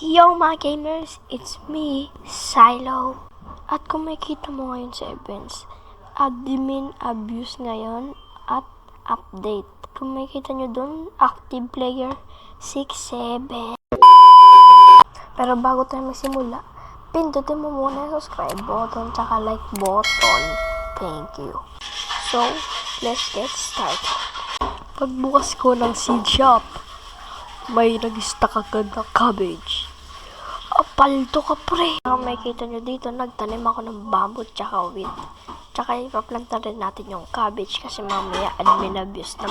Yo mga gamers, it's me, Silo. At kung makikita mo ngayon sa events, admin abuse ngayon at update. Kung makikita nyo dun, active player 6-7. Pero bago tayo magsimula, pindutin mo muna yung subscribe button tsaka like button. Thank you. So, let's get started. Pagbukas ko ng seed shop, may nag-stack agad na cabbage. Paldo ka pre. May kita nyo dito, nagtanim ako ng bamboo tsaka wheat. Tsaka ipaplantan rin natin yung cabbage kasi mamaya admin abuse na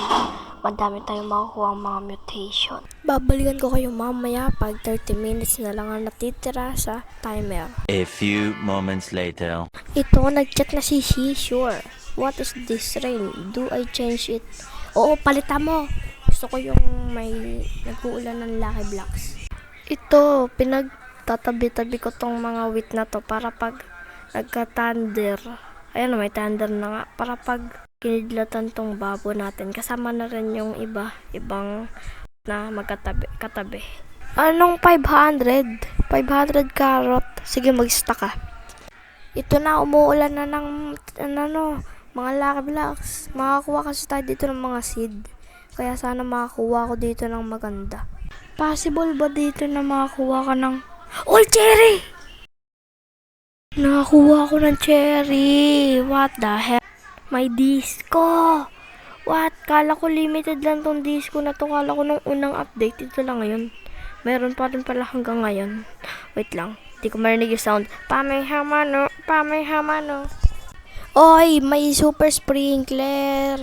madami tayong makukuha ang mga mutation. Babalikan ko kayo mamaya pag 30 minutes na lang ang natitira sa timer. A few moments later. Ito, nag-chat na si Sure. What is this rain? Do I change it? Oo, palitan mo. Gusto ko yung may nag-uulan ng Lucky Blocks. Ito, pinagtatabi-tabi ko tong mga wheat na to para pag nagka-thunder. Ayan, may thunder na nga. Para pag kinidlatan tong babo natin. Kasama na rin yung ibang na magkatabi. Anong 500? 500 carrot. Sige, mag-stack ka. Ito na, umuulan na ng mga Lucky Blocks. Makakuha kasi tayo dito ng mga seed. Kaya sana makakuha ko dito ng maganda. Possible ba dito na makakuha ka ng all cherry? Nakakuha ko ng cherry. What the hell? May disco. What? Kala ko limited lang tong disco na to. Kala ko nung unang update. Ito lang ngayon. Meron pa rin pala hanggang ngayon. Wait lang. Di ko marinig yung sound. Pamayhamano. Oy, may super sprinkler.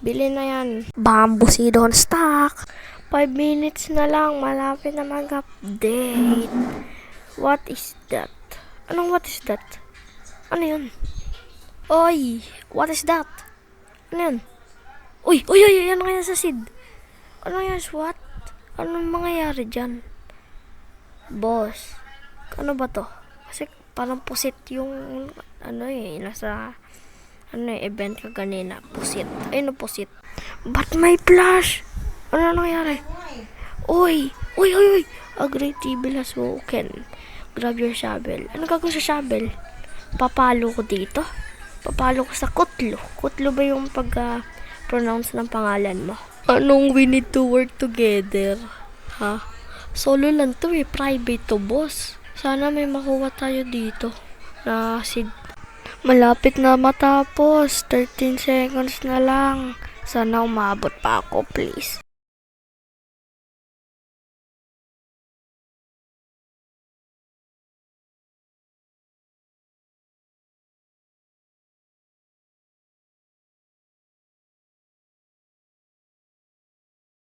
Bili na yan. Bamboo seed on stock. 5 minutes na lang. Malapit na mag-update. What is that? Anong what is that? Ano yun? Oy, what is that? Ano yun? Uy, ano kaya sa seed? Ano yan, what? Anong mangyayari dyan? Boss, ano ba to? Kasi parang pusit yung nasa event ka kanina. Pusit. Ayun, pusit. Ba't may flash? Ano nangyari? Uy! A great evil has woken. Grab your shovel. Ano gagawin sa shovel? Papalo ko dito? Papalo ko sa kutlo. Kutlo ba yung pag-pronounce ng pangalan mo? Anong we need to work together? Ha? Solo lang to eh. Private to, boss. Sana may makuha tayo dito. Na seed. Malapit na matapos. 13 seconds na lang. Sana umabot pa ako, please.